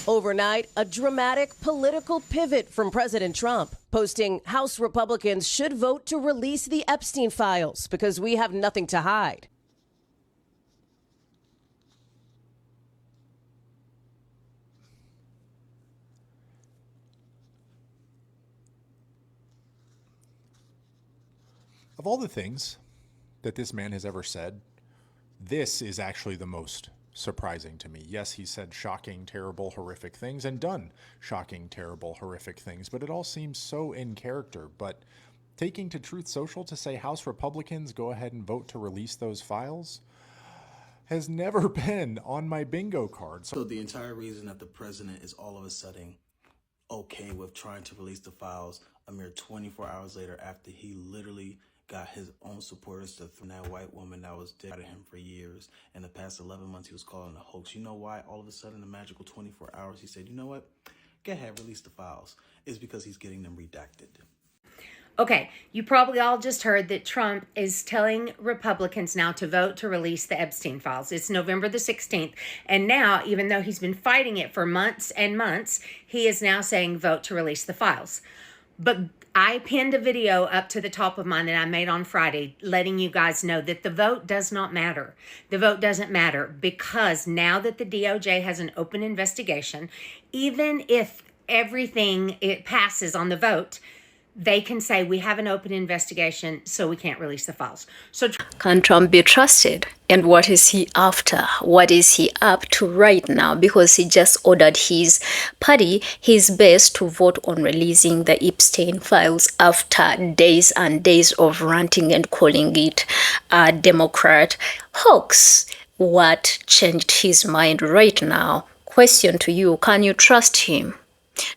Overnight, a dramatic political pivot from President Trump, posting House Republicans should vote to release the Epstein files because we have nothing to hide. Of all the things that this man has ever said, this is actually the most surprising to me. Yes, he said shocking, terrible, horrific things and done shocking, terrible, horrific things, but it all seems so in character. But taking to Truth Social to say House Republicans go ahead and vote to release those files has never been on my bingo card. So the entire reason that the president is all of a sudden okay with trying to release the files a mere 24 hours later after he literally got his own supporters to throw that white woman that was dead out of him for years. In the past 11 months, he was calling a hoax. You know why all of a sudden, in a magical 24 hours, he said, you know what? Go ahead, release the files. It's because he's getting them redacted. Okay, you probably all just heard that Trump is telling Republicans now to vote to release the Epstein files. It's November the 16th. And now, even though he's been fighting it for months and months, he is now saying vote to release the files. But I pinned a video up to the top of mine that I made on Friday, letting you guys know that the vote does not matter. The vote doesn't matter because now that the DOJ has an open investigation, even if everything it passes on the vote, they can say we have an open investigation, so we can't release the files. So can Trump be trusted? And what is he after? What is he up to right now? Because he just ordered his party, his base, to vote on releasing the Epstein files after days and days of ranting and calling it a Democrat hoax. What changed his mind right now? Question to you, can you trust him?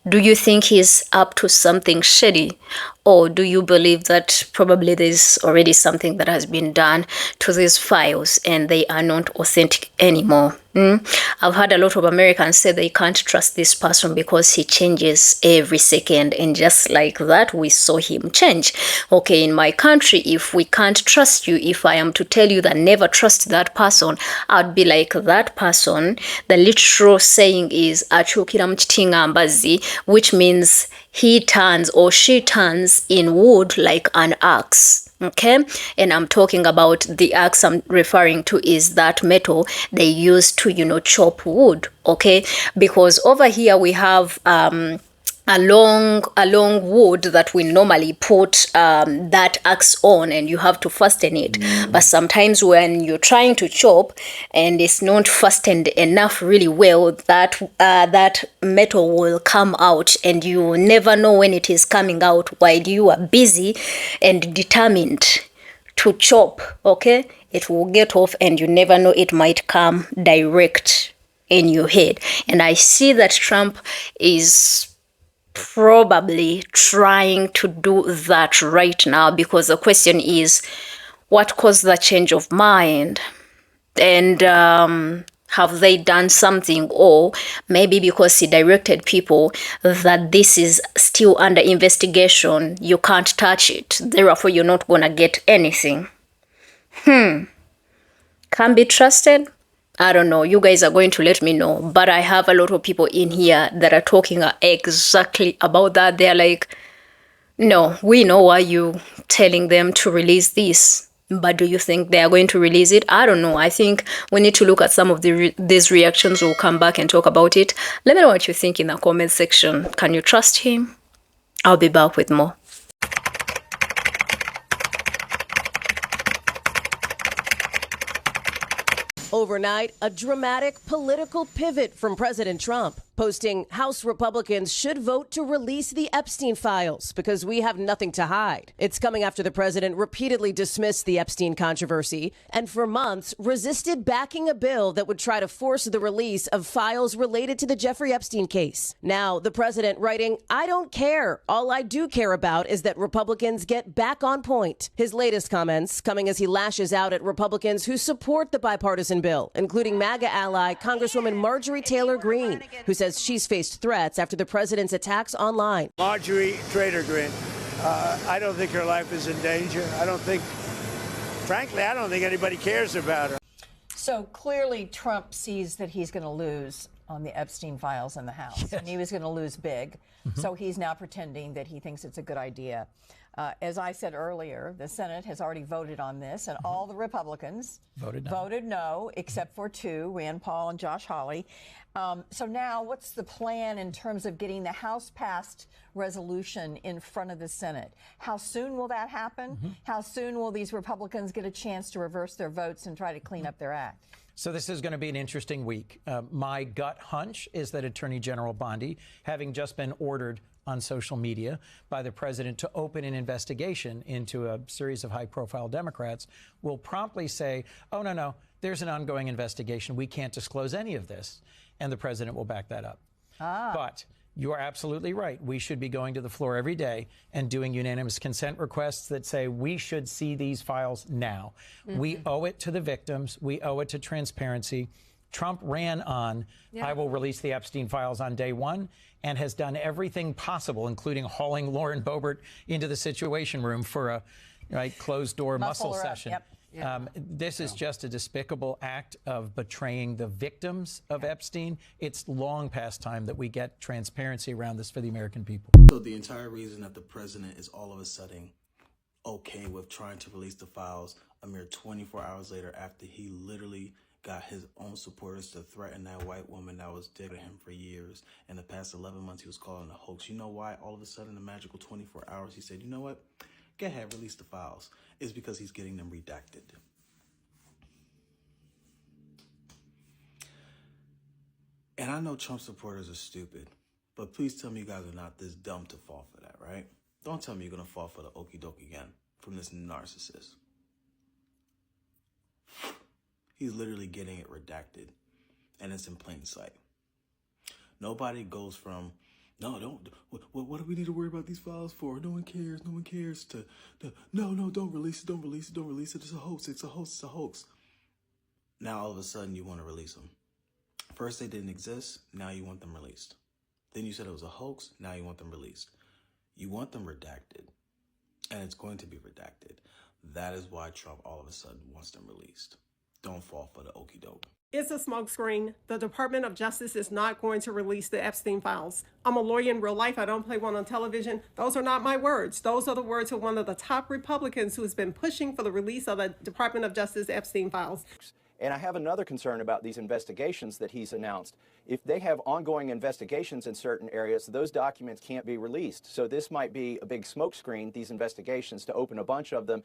Do you think he's up to something shady? Or do you believe that probably there's already something that has been done to these files and they are not authentic anymore? I've heard a lot of Americans say they can't trust this person because he changes every second. And just like that, we saw him change. Okay, in my country, if we can't trust you, if I am to tell you that never trust that person, I'd be like that person. The literal saying is, achukira mchitinga ambazi, which means he turns or she turns in wood like an axe. Okay, and I'm talking about the axe I'm referring to is that metal they use to, chop wood. Okay, because over here we have a long wood that we normally put that axe on, and you have to fasten it. But sometimes when you're trying to chop and it's not fastened enough really well, that metal will come out, and you never know when it is coming out while you are busy and determined to chop. Okay, it will get off, and you never know, it might come direct in your head. And I see that Trump is probably trying to do that right now, because the question is, what caused the change of mind? And have they done something? Or maybe because he directed people that this is still under investigation, you can't touch it, therefore you're not gonna get anything. Can be trusted? I don't know. You guys are going to let me know. But I have a lot of people in here that are talking exactly about that. They're like, no, we know why you telling them to release this. But do you think they are going to release it? I don't know. I think we need to look at some of these reactions. We'll come back and talk about it. Let me know what you think in the comment section. Can you trust him? I'll be back with more. Overnight, a dramatic political pivot from President Trump, posting House Republicans should vote to release the Epstein files because we have nothing to hide. It's coming after the president repeatedly dismissed the Epstein controversy and for months resisted backing a bill that would try to force the release of files related to the Jeffrey Epstein case. Now, the president writing, "I don't care. All I do care about is that Republicans get back on point." His latest comments coming as he lashes out at Republicans who support the bipartisan bill, including Maga ally Congresswoman Marjorie Taylor Greene, who says she's faced threats after the president's attacks online. Marjorie Taylor Greene, I don't think her life is in danger. Frankly, I don't think anybody cares about her. So clearly Trump sees that he's going to lose. on the Epstein files in the House, and he was going to lose big. So he's now pretending that he thinks it's a good idea. As I said earlier, the Senate has already voted on this, and all the Republicans voted no, except for two, Rand Paul and Josh Hawley. So now what's the plan in terms of getting the House-passed resolution in front of the Senate? How soon will that happen? How soon will these Republicans get a chance to reverse their votes and try to clean up their act? So this is going to be an interesting week. My gut hunch is that Attorney General Bondi, having just been ordered on social media by the president to open an investigation into a series of high-profile Democrats, will promptly say, oh, no, there's an ongoing investigation. We can't disclose any of this. And the president will back that up. But you are absolutely right. We should be going to the floor every day and doing unanimous consent requests that say we should see these files now. We owe it to the victims. We owe it to transparency. Trump ran on, I will release the Epstein files on day one, and has done everything possible, including hauling Lauren Boebert into the Situation Room for a closed-door muscle session. This is just a despicable act of betraying the victims of Epstein. It's long past time that we get transparency around this for the American people. So the entire reason that the president is all of a sudden okay with trying to release the files a mere 24 hours later after he literally got his own supporters to threaten that white woman that was digging him for years. In the past 11 months, he was calling a hoax. You know why all of a sudden, in the magical 24 hours, he said, you know what? Go ahead, release the files. It's because he's getting them redacted. And I know Trump supporters are stupid, but please tell me you guys are not this dumb to fall for that, right? Don't tell me you're going to fall for the okie doke again from this narcissist. He's literally getting it redacted, and it's in plain sight. Nobody goes from, no, don't, what do we need to worry about these files for? No one cares, to no, don't release it, it's a hoax. Now all of a sudden you want to release them. First they didn't exist, now you want them released. Then you said it was a hoax, now you want them released. You want them redacted, and it's going to be redacted. That is why Trump all of a sudden wants them released. Don't fall for the okie doke. It's a smokescreen. The Department of Justice is not going to release the Epstein files. I'm a lawyer in real life. I don't play one on television. Those are not my words. Those are the words of one of the top Republicans who's been pushing for the release of the Department of Justice Epstein files. And I have another concern about these investigations that he's announced. If they have ongoing investigations in certain areas, those documents can't be released. So this might be a big smokescreen, these investigations, to open a bunch of them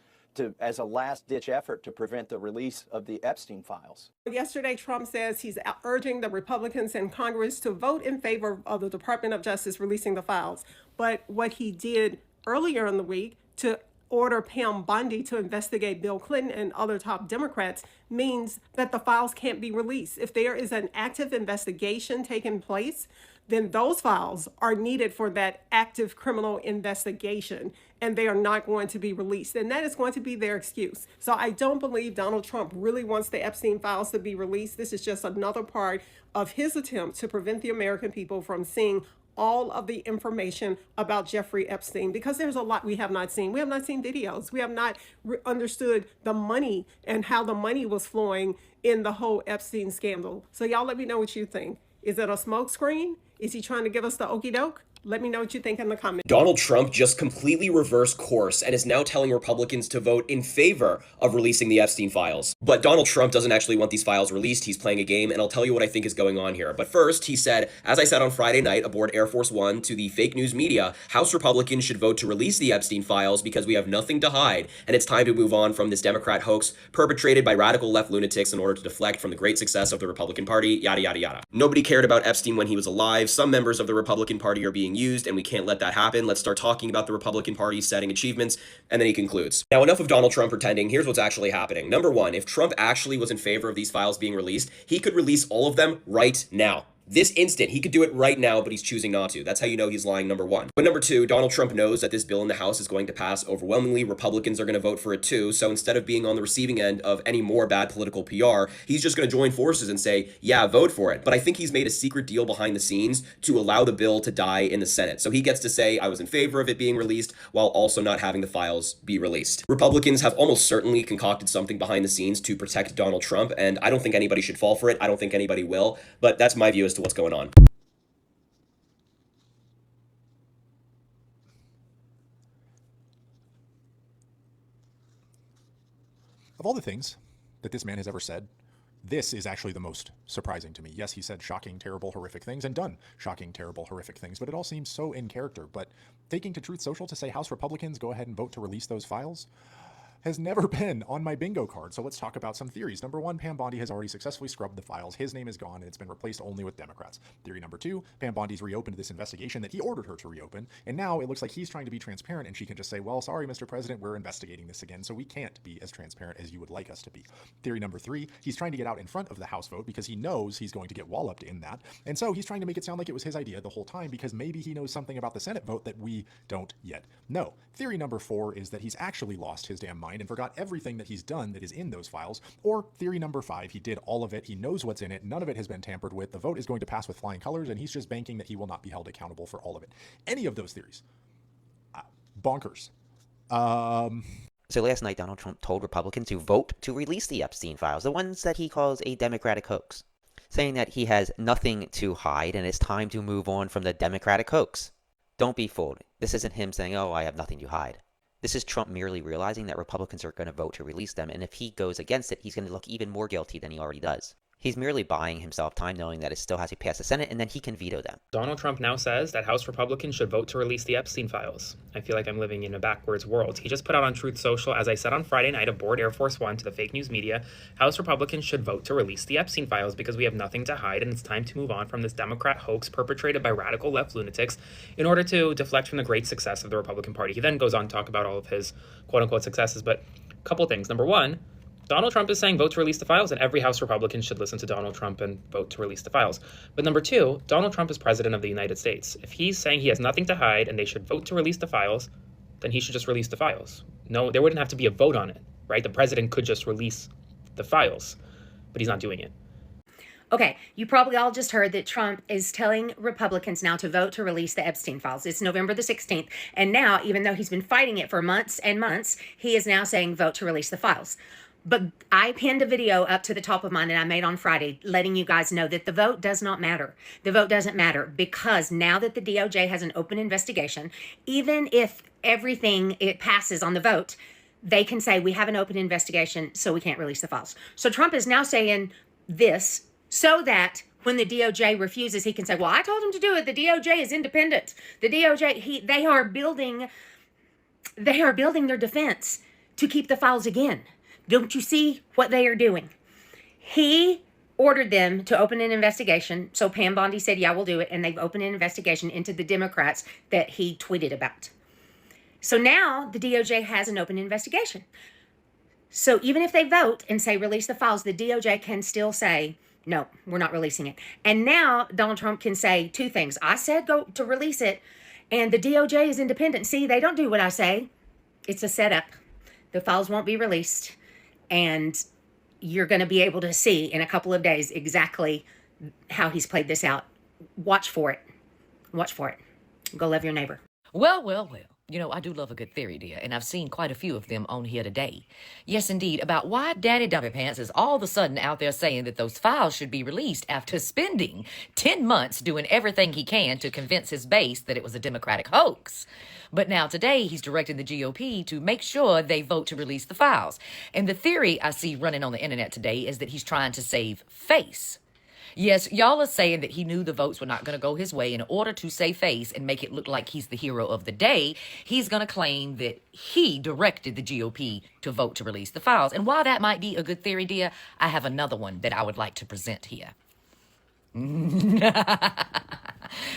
as a last-ditch effort to prevent the release of the Epstein files. Yesterday, Trump says he's urging the Republicans in Congress to vote in favor of the Department of Justice releasing the files. But what he did earlier in the week to order Pam Bondi to investigate Bill Clinton and other top Democrats means that the files can't be released. If there is an active investigation taking place, then those files are needed for that active criminal investigation, and they are not going to be released. And that is going to be their excuse. So I don't believe Donald Trump really wants the Epstein files to be released. This is just another part of his attempt to prevent the American people from seeing all of the information about Jeffrey Epstein, because there's a lot we have not seen. We have not seen videos. We have not understood the money and how the money was flowing in the whole Epstein scandal. So y'all let me know what you think. Is it a smokescreen? Is he trying to give us the okie doke? Let me know what you think in the comments. Donald Trump just completely reversed course and is now telling Republicans to vote in favor of releasing the Epstein files. But Donald Trump doesn't actually want these files released. He's playing a game, and I'll tell you what I think is going on here. But first, he said, as I said on Friday night aboard Air Force One to the fake news media, House Republicans should vote to release the Epstein files because we have nothing to hide, and it's time to move on from this Democrat hoax perpetrated by radical left lunatics in order to deflect from the great success of the Republican Party, yada, yada, yada. Nobody cared about Epstein when he was alive. Some members of the Republican Party are being used, and we can't let that happen. Let's start talking about the Republican Party's setting achievements. And then he concludes. Now, enough of Donald Trump pretending. Here's what's actually happening. Number one, if Trump actually was in favor of these files being released, he could release all of them right now. This instant, he could do it right now, but he's choosing not to. That's how you know he's lying, number one. But number two, Donald Trump knows that this bill in the House is going to pass overwhelmingly. Republicans are going to vote for it too. So instead of being on the receiving end of any more bad political PR, he's just going to join forces and say, yeah, vote for it. But I think he's made a secret deal behind the scenes to allow the bill to die in the Senate. So he gets to say, I was in favor of it being released while also not having the files be released. Republicans have almost certainly concocted something behind the scenes to protect Donald Trump, and I don't think anybody should fall for it. I don't think anybody will, but that's my view as to to what's going on. Of all the things that this man has ever said, this is actually the most surprising to me. Yes, he said shocking, terrible, horrific things and done shocking, terrible, horrific things, but it all seems so in character. But taking to Truth Social to say House Republicans go ahead and vote to release those files has never been on my bingo card. So let's talk about some theories. Number one, Pam Bondi has already successfully scrubbed the files. His name is gone and it's been replaced only with Democrats. Theory number two, Pam Bondi's reopened this investigation that he ordered her to reopen. And now it looks like he's trying to be transparent and she can just say, well, sorry, Mr. President, we're investigating this again. So we can't be as transparent as you would like us to be. Theory number three, he's trying to get out in front of the House vote because he knows he's going to get walloped in that. And so he's trying to make it sound like it was his idea the whole time because maybe he knows something about the Senate vote that we don't yet know. Theory number four is that he's actually lost his damn mind and forgot everything that he's done that is in those files. Or theory number five, he did all of it, he knows what's in it, none of it has been tampered with, the vote is going to pass with flying colors, and he's just banking that he will not be held accountable for all of it. Any of those theories, bonkers. So last night, Donald Trump told Republicans to vote to release the Epstein files, the ones that he calls a Democratic hoax, saying that he has nothing to hide and it's time to move on from the Democratic hoax. Don't be fooled. This isn't him saying, oh, I have nothing to hide. This is Trump merely realizing that Republicans are going to vote to release them, and if he goes against it, he's going to look even more guilty than he already does. He's merely buying himself time knowing that it still has to pass the Senate, and then he can veto them. Donald Trump now says that House Republicans should vote to release the Epstein files. I feel like I'm living in a backwards world. He just put out on Truth Social, as I said on Friday night aboard Air Force One to the fake news media, House Republicans should vote to release the Epstein files because we have nothing to hide and it's time to move on from this Democrat hoax perpetrated by radical left lunatics in order to deflect from the great success of the Republican Party. He then goes on to talk about all of his quote-unquote successes, but a couple things. Number one, Donald Trump is saying vote to release the files, and every House Republican should listen to Donald Trump and vote to release the files. But number two, Donald Trump is president of the United States. If he's saying he has nothing to hide and they should vote to release the files, then he should just release the files. No, there wouldn't have to be a vote on it, right? The president could just release the files, but he's not doing it. Okay, you probably all just heard that Trump is telling Republicans now to vote to release the Epstein files. It's November the 16th. And now, even though he's been fighting it for months and months, he is now saying vote to release the files. But I pinned a video up to the top of mine that I made on Friday, letting you guys know that the vote does not matter. The vote doesn't matter because now that the DOJ has an open investigation, even if everything it passes on the vote, they can say we have an open investigation, so we can't release the files. So Trump is now saying this so that when the DOJ refuses, he can say, well, I told him to do it. The DOJ is independent. The DOJ, they are building their defense to keep the files again. Don't you see what they are doing? He ordered them to open an investigation. So Pam Bondi said, yeah, we'll do it. And they've opened an investigation into the Democrats that he tweeted about. So now the DOJ has an open investigation. So even if they vote and say release the files, the DOJ can still say, no, we're not releasing it. And now Donald Trump can say two things. I said go to release it, and the DOJ is independent. See, they don't do what I say. It's a setup. The files won't be released. And you're going to be able to see in a couple of days exactly how he's played this out. Watch for it. Watch for it. Go love your neighbor. Well. You know, I do love a good theory, dear, and I've seen quite a few of them on here today. Yes, indeed, about why Daddy Dumpy Pants is all of a sudden out there saying that those files should be released after spending 10 months doing everything he can to convince his base that it was a Democratic hoax. But now today, he's directing the GOP to make sure they vote to release the files. And the theory I see running on the internet today is that he's trying to save face. Yes, y'all are saying that he knew the votes were not going to go his way. In order to save face and make it look like he's the hero of the day, he's going to claim that he directed the GOP to vote to release the files. And while that might be a good theory, dear, I have another one that I would like to present here.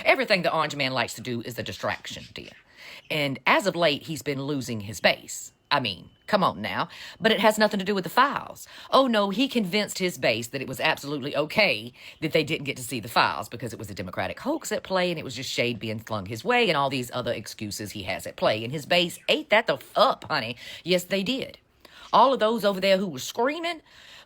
Everything the Orange Man likes to do is a distraction, dear. And as of late, he's been losing his base. I mean, come on now. But it has nothing to do with the files. Oh, no, he convinced his base that it was absolutely okay that they didn't get to see the files because it was a Democratic hoax at play and it was just shade being flung his way and all these other excuses he has at play. And his base ate that the up, honey. Yes, they did. All of those over there who were screaming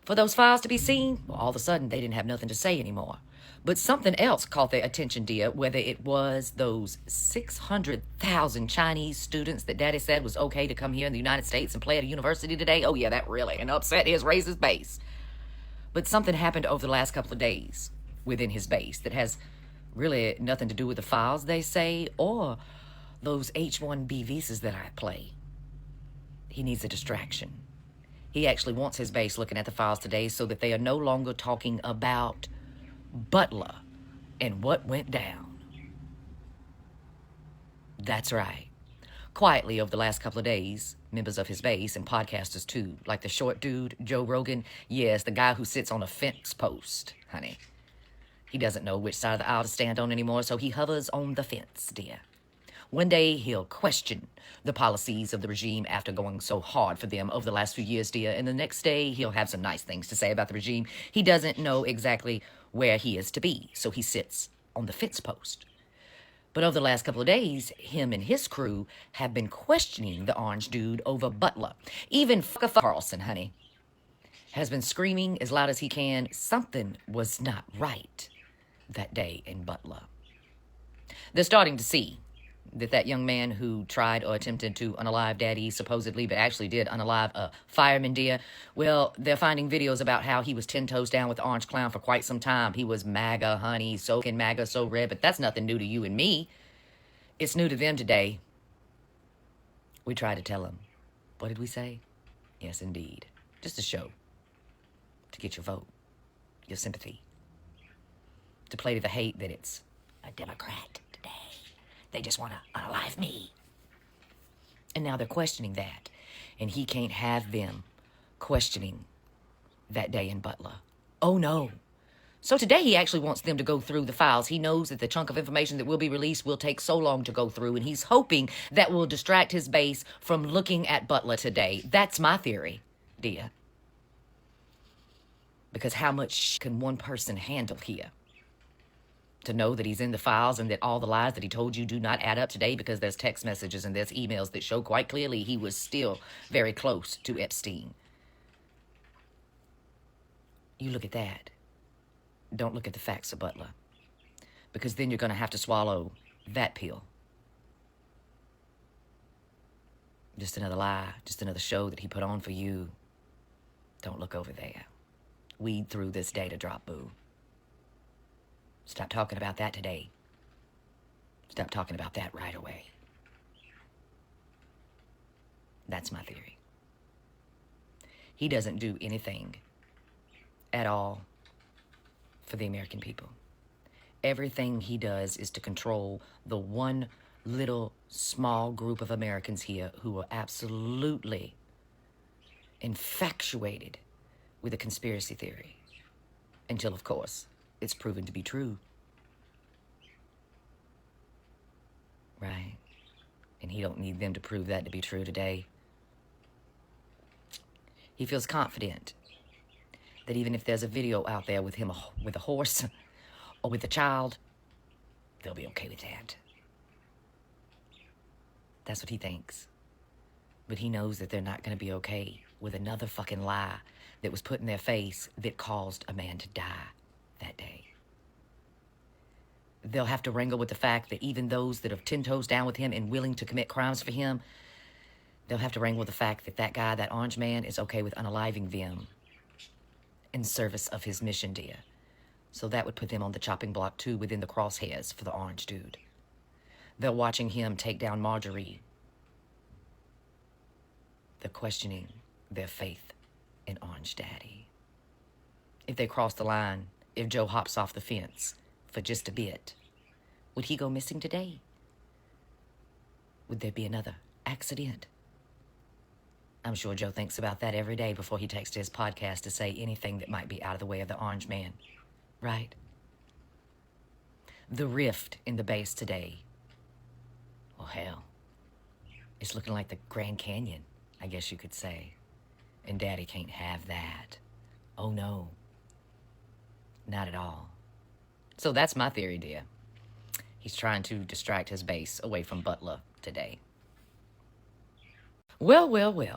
for those files to be seen, well, all of a sudden they didn't have nothing to say anymore. But something else caught their attention, dear, whether it was those 600,000 Chinese students that Daddy said was okay to come here in the United States and play at a university today. Oh, yeah, that really and upset his racist base. But something happened over the last couple of days. within his base that has really nothing to do with the files, they say, or those H-1B visas that I play. He needs a distraction. He actually wants his base looking at the files today so that they are no longer talking about Butler and what went down. That's right. Quietly over the last couple of days, members of his base and podcasters too, like the short dude, Joe Rogan, yes, the guy who sits on a fence post, honey. He doesn't know which side of the aisle to stand on anymore, so he hovers on the fence, dear. One day he'll question the policies of the regime after going so hard for them over the last few years, dear, and the next day he'll have some nice things to say about the regime. He doesn't know exactly where he is to be, so he sits on the fence post. But over the last couple of days, him and his crew have been questioning the orange dude over Butler. Even Carlson, honey, has been screaming as loud as he can, something was not right that day in Butler. They're starting to see that young man who tried or attempted to unalive Daddy, supposedly, but actually did unalive a fireman, dear, well, they're finding videos about how he was 10 toes down with the Orange Clown for quite some time. He was MAGA, honey, so can MAGA, so red, but that's nothing new to you and me. It's new to them today. We tried to tell them. What did we say? Yes, indeed. Just a show. To get your vote, your sympathy. To play to the hate that it's a Democrat today. They just want to unalive me. And now they're questioning that. And he can't have them questioning that day in Butler. Oh, no. So today he actually wants them to go through the files. He knows that the chunk of information that will be released will take so long to go through, and he's hoping that will distract his base from looking at Butler today. That's my theory, dear. Because how much can one person handle here? To know that he's in the files and that all the lies that he told you do not add up today, because there's text messages and there's emails that show quite clearly he was still very close to Epstein. You look at that. Don't look at the facts of Butler, because then you're going to have to swallow that pill. Just another lie, just another show that he put on for you. Don't look over there. Weed through this data drop, boo. Stop talking about that today. Stop talking about that right away. That's my theory. He doesn't do anything at all for the American people. Everything he does is to control the one little small group of Americans here who are absolutely infatuated with a conspiracy theory. Until, of course, it's proven to be true. Right? And he don't need them to prove that to be true today. He feels confident that even if there's a video out there with him with a horse or with a child, they'll be okay with that. That's what he thinks. But he knows that they're not going to be okay with another fucking lie that was put in their face that caused a man to die that day. They'll have to wrangle with the fact that even those that are 10 toes down with him and willing to commit crimes for him, they'll have to wrangle with the fact that that guy, that orange man, is okay with unaliving them in service of his mission, dear. So that would put them on the chopping block too, within the crosshairs for the orange dude. They're watching him take down Marjorie. They're questioning their faith in Orange Daddy. If they cross the line, if Joe hops off the fence for just a bit, would he go missing today? Would there be another accident? I'm sure Joe thinks about that every day before he takes to his podcast to say anything that might be out of the way of the orange man, right? The rift in the base today, well, hell, it's looking like the Grand Canyon, I guess you could say. And Daddy can't have that. Oh, no. Not at all. So that's my theory, dear. He's trying to distract his base away from Butler today. Well,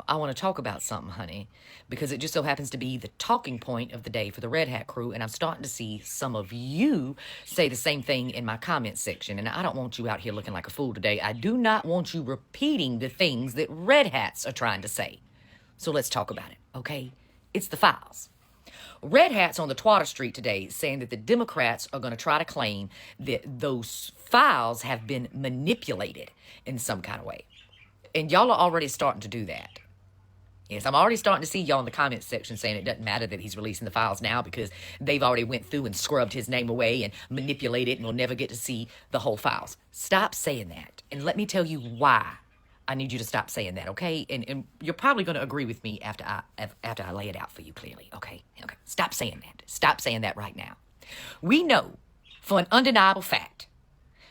I want to talk about something, honey, because it just so happens to be the talking point of the day for the Red Hat crew, and I'm starting to see some of you say the same thing in my comment section, and I don't want you out here looking like a fool today. I do not want you repeating the things that Red Hats are trying to say. So let's talk about it, okay? It's the files. Red hats on the Twitter street today saying that the Democrats are going to try to claim that those files have been manipulated in some kind of way. And y'all are already starting to do that. Yes, I'm already starting to see y'all in the comments section saying it doesn't matter that he's releasing the files now because they've already went through and scrubbed his name away and manipulated and we'll never get to see the whole files. Stop saying that. And let me tell you why I need you to stop saying that, okay? And you're probably going to agree with me after I lay it out for you clearly, okay? Okay. Stop saying that. Stop saying that right now. We know for an undeniable fact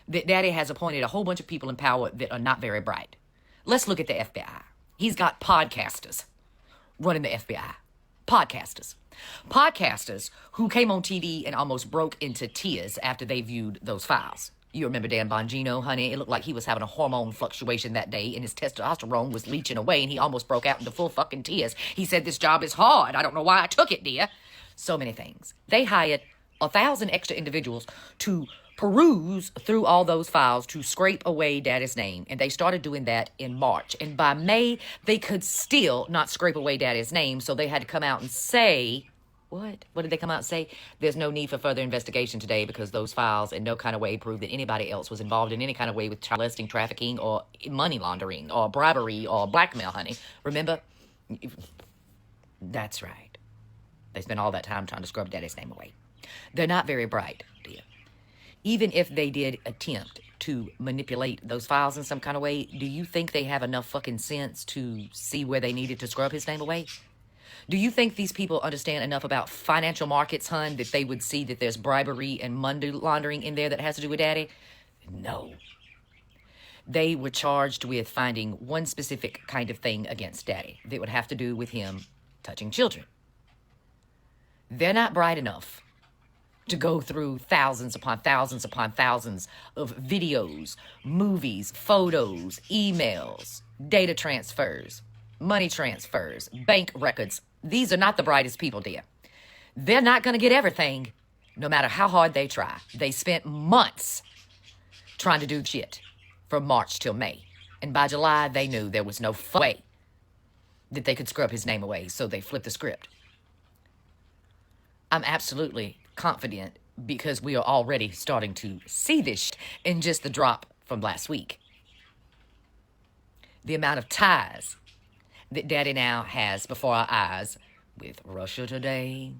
that Daddy has appointed a whole bunch of people in power that are not very bright. Let's look at the FBI. He's got podcasters running the FBI. Podcasters. Podcasters who came on TV and almost broke into tears after they viewed those files. You remember Dan Bongino, honey? It looked like he was having a hormone fluctuation that day and his testosterone was leaching away and he almost broke out into full fucking tears. He said, "This job is hard. I don't know why I took it, dear." So many things. They hired 1,000 extra individuals to peruse through all those files to scrape away Daddy's name. And they started doing that in March. And by May, they could still not scrape away Daddy's name. So they had to come out and say, what? What did they come out and say? There's no need for further investigation today because those files in no kind of way prove that anybody else was involved in any kind of way with child molesting, trafficking, or money laundering, or bribery, or blackmail, honey. Remember? That's right. They spent all that time trying to scrub Daddy's name away. They're not very bright, dear. Even if they did attempt to manipulate those files in some kind of way, do you think they have enough fucking sense to see where they needed to scrub his name away? Do you think these people understand enough about financial markets, hun, that they would see that there's bribery and money laundering in there that has to do with Daddy? No. They were charged with finding one specific kind of thing against Daddy that would have to do with him touching children. They're not bright enough to go through thousands upon thousands upon thousands of videos, movies, photos, emails, data transfers, money transfers, bank records. These are not the brightest people, dear. They're not going to get everything, no matter how hard they try. They spent months trying to do shit from March till May. And by July, they knew there was no way that they could scrub his name away, so they flipped the script. I'm absolutely confident because we are already starting to see this in just the drop from last week. The amount of ties that Daddy now has before our eyes with Russia Today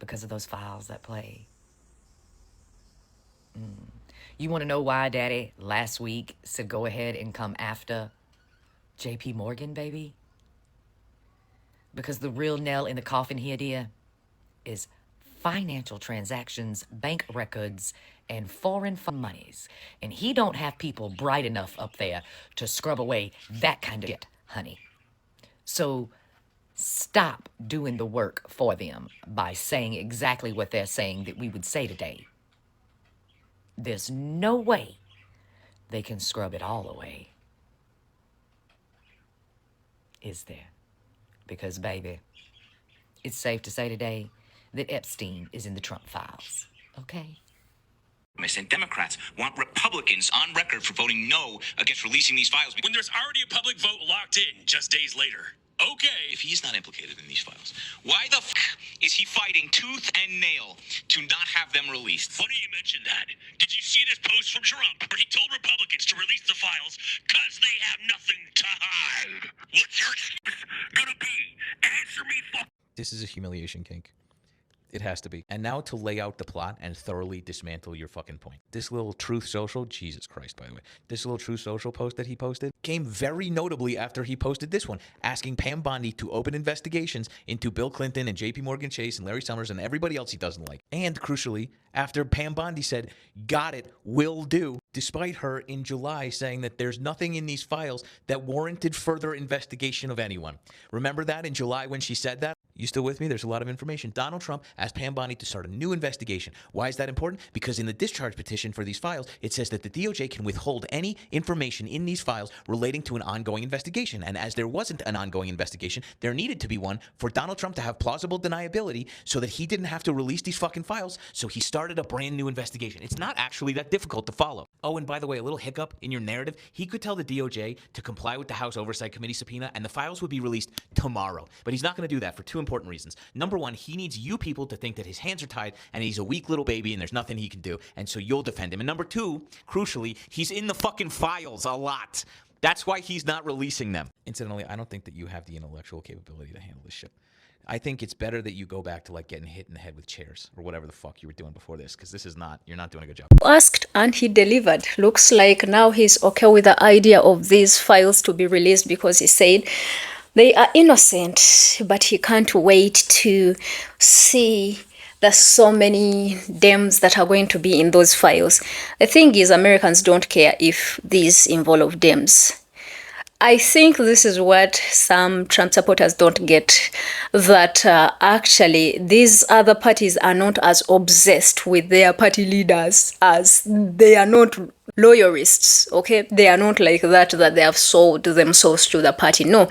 because of those files that play. You want to know why Daddy last week said go ahead and come after JP Morgan, baby? Because the real nail in the coffin here, dear, is financial transactions, bank records, and foreign fund monies. And he don't have people bright enough up there to scrub away that kind of shit, honey. So stop doing the work for them by saying exactly what they're saying that we would say today. There's no way they can scrub it all away. Is there? Because, baby, it's safe to say today that Epstein is in the Trump files, okay? And Democrats want Republicans on record for voting no against releasing these files. When there's already a public vote locked in just days later. Okay. If he's not implicated in these files, why the is he fighting tooth and nail to not have them released? Funny you mentioned that. Did you see this post from Trump where he told Republicans to release the files because they have nothing to hide? What's your excuse gonna be? Answer me, fuck. This is a humiliation kink. It has to be. And now to lay out the plot and thoroughly dismantle your fucking point. This little Truth Social, Jesus Christ, by the way, this little Truth Social post that he posted came very notably after he posted this one, asking Pam Bondi to open investigations into Bill Clinton and JP Morgan Chase and Larry Summers and everybody else he doesn't like. And crucially, after Pam Bondi said, got it, will do, despite her in July saying that there's nothing in these files that warranted further investigation of anyone. Remember that in July when she said that? You still with me? There's a lot of information. Donald Trump asked Pam Bondi to start a new investigation. Why is that important? Because in the discharge petition for these files, it says that the DOJ can withhold any information in these files relating to an ongoing investigation. And as there wasn't an ongoing investigation, there needed to be one for Donald Trump to have plausible deniability so that he didn't have to release these fucking files. So he started started a brand new investigation. It's not actually that difficult to follow. Oh, and by the way, a little hiccup in your narrative. He could tell the DOJ to comply with the House Oversight Committee subpoena and the files would be released tomorrow. But he's not going to do that for two important reasons. Number one, he needs you people to think that his hands are tied and he's a weak little baby and there's nothing he can do. And so you'll defend him. And number two, crucially, he's in the fucking files a lot. That's why he's not releasing them. Incidentally, I don't think that you have the intellectual capability to handle this shit. I think it's better that you go back to like getting hit in the head with chairs or whatever the fuck you were doing before this, because you're not doing a good job. Asked and he delivered. Looks like now he's okay with the idea of these files to be released because he said they are innocent, but he can't wait to see there's so many names that are going to be in those files. The thing is, Americans don't care if these involve names. I think this is what some Trump supporters don't get, that actually these other parties are not as obsessed with their party leaders, as they are not loyalists, okay? They are not like that they have sold themselves to the party. No,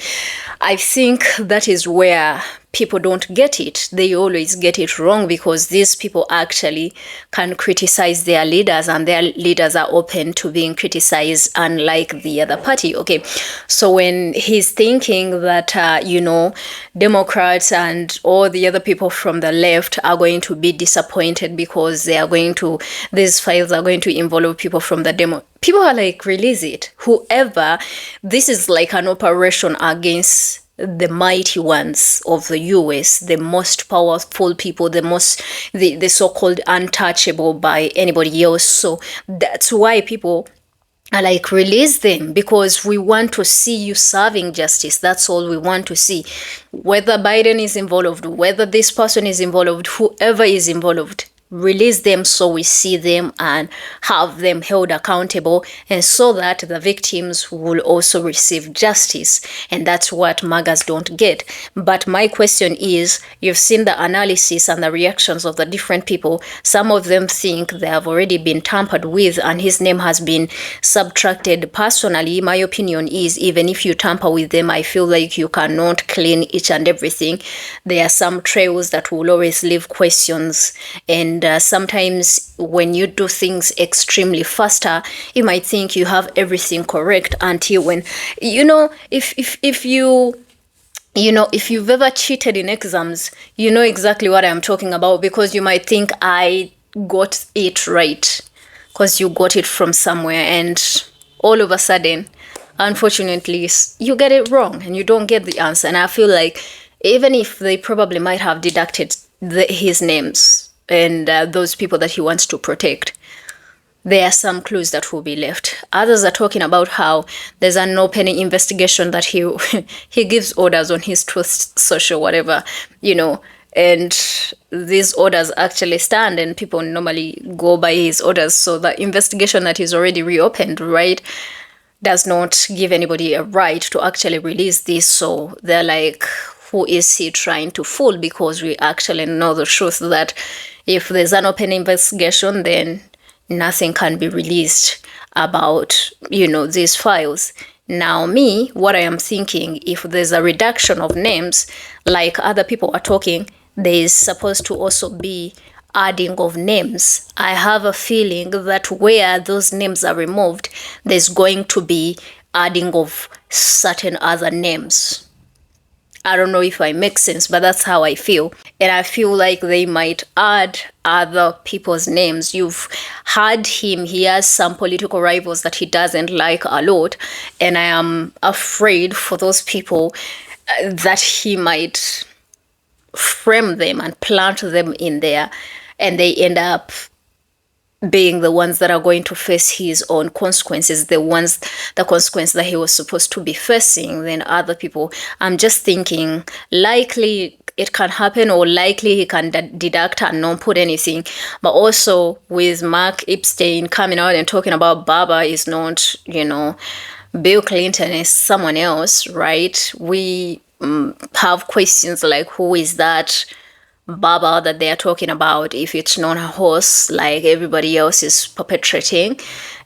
I think that is where people don't get it. They always get it wrong because these people actually can criticize their leaders and their leaders are open to being criticized, unlike the other party. Okay, so when he's thinking that, Democrats and all the other people from the left are going to be disappointed because these files are going to involve people from the people are like, release it. Whoever, this is like an operation against the mighty ones of the US, the most powerful people, the so-called untouchable by anybody else. So that's why people are like, release them, because we want to see you serving justice. That's all we want to see. Whether Biden is involved, whether this person is involved, whoever is involved, release them so we see them and have them held accountable, and so that the victims will also receive justice. And that's what Magas don't get. But my question is, you've seen the analysis and the reactions of the different people. Some of them think they have already been tampered with and his name has been subtracted. Personally, my opinion is, even if you tamper with them, I feel like you cannot clean each and everything. There are some trails that will always leave questions, and sometimes when you do things extremely faster, you might think you have everything correct until when, if you've ever cheated in exams, you know exactly what I'm talking about, because you might think I got it right because you got it from somewhere, and all of a sudden, unfortunately, you get it wrong and you don't get the answer. And I feel like even if they probably might have deducted his names and those people that he wants to protect, there are some clues that will be left. Others are talking about how there's an open investigation that he gives orders on his Truth Social, whatever, and these orders actually stand and people normally go by his orders. So the investigation that is already reopened, right, does not give anybody a right to actually release this. So they're like, who is he trying to fool? Because we actually know the truth that if there's an open investigation, then nothing can be released about, these files. Now, what I am thinking, if there's a reduction of names, like other people are talking, there is supposed to also be adding of names. I have a feeling that where those names are removed, there's going to be adding of certain other names. I don't know if I make sense, but that's how I feel. And I feel like they might add other people's names. You've heard him. He has some political rivals that he doesn't like a lot. And I am afraid for those people that he might frame them and plant them in there, and they end up being the ones that are going to face his own consequences, the consequence that he was supposed to be facing. Then other people, I'm just thinking, likely it can happen, or likely he can deduct and not put anything. But also with Mark Epstein coming out and talking about Baba is not, Bill Clinton is someone else, right? We have questions like, who is that? Baba that they are talking about, if it's not a horse like everybody else is perpetrating,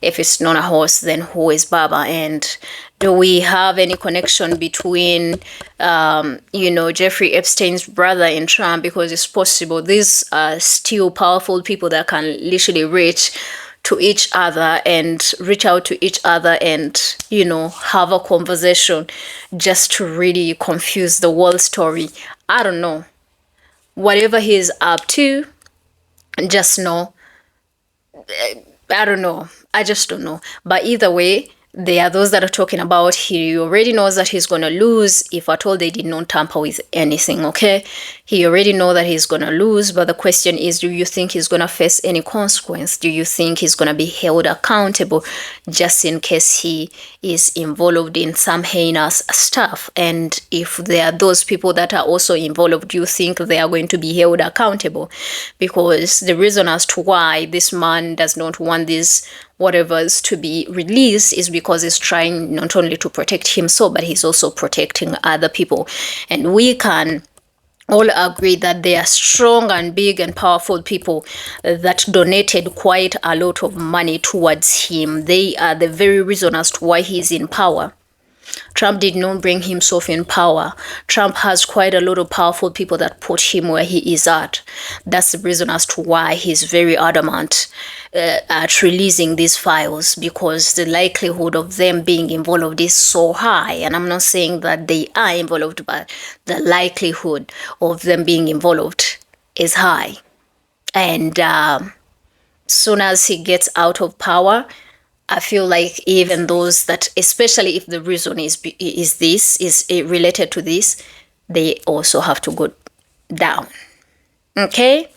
if it's not a horse, then who is Baba? And do we have any connection between, Jeffrey Epstein's brother and Trump? Because it's possible these are still powerful people that can literally reach to each other and reach out to each other and, have a conversation just to really confuse the whole story. I don't know. Whatever he's up to, just know, I don't know. I just don't know. But either way, there are those that are talking about he already knows that he's going to lose if at all they did not tamper with anything, okay? He already knows that he's going to lose, but the question is, do you think he's going to face any consequence? Do you think he's going to be held accountable just in case he is involved in some heinous stuff? And if there are those people that are also involved, do you think they are going to be held accountable? Because the reason as to why this man does not want these whatever's to be released is because he's trying not only to protect himself, but he's also protecting other people. And we can all agree that they are strong and big and powerful people that donated quite a lot of money towards him. They are the very reason as to why he's in power. Trump did not bring himself in power. Trump has quite a lot of powerful people that put him where he is at. That's the reason as to why he's very adamant at releasing these files, because the likelihood of them being involved is so high. And I'm not saying that they are involved, but the likelihood of them being involved is high. And soon as he gets out of power, I feel like even those that, especially if the reason is related to this, they also have to go down. Okay?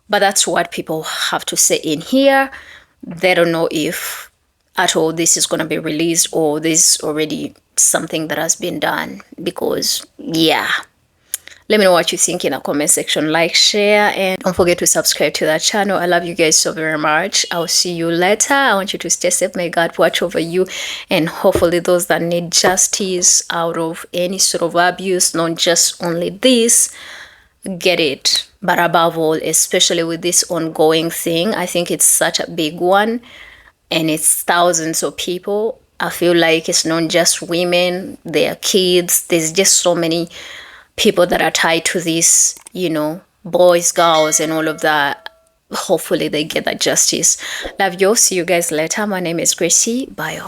But that's what people have to say in here. They don't know if at all this is going to be released or this is already something that has been done. Because, yeah. Let me know what you think in the comment section. Like, share, and don't forget to subscribe to that channel. I love you guys so very much. I'll see you later. I want you to stay safe. May God watch over you. And hopefully those that need justice out of any sort of abuse, not just only this, get it. But above all, especially with this ongoing thing, I think it's such a big one. And it's thousands of people. I feel like it's not just women. There are kids. There's just so many people that are tied to this, boys, girls, and all of that. Hopefully they get that justice. Love you. See you guys later. My name is Gracie. Bye.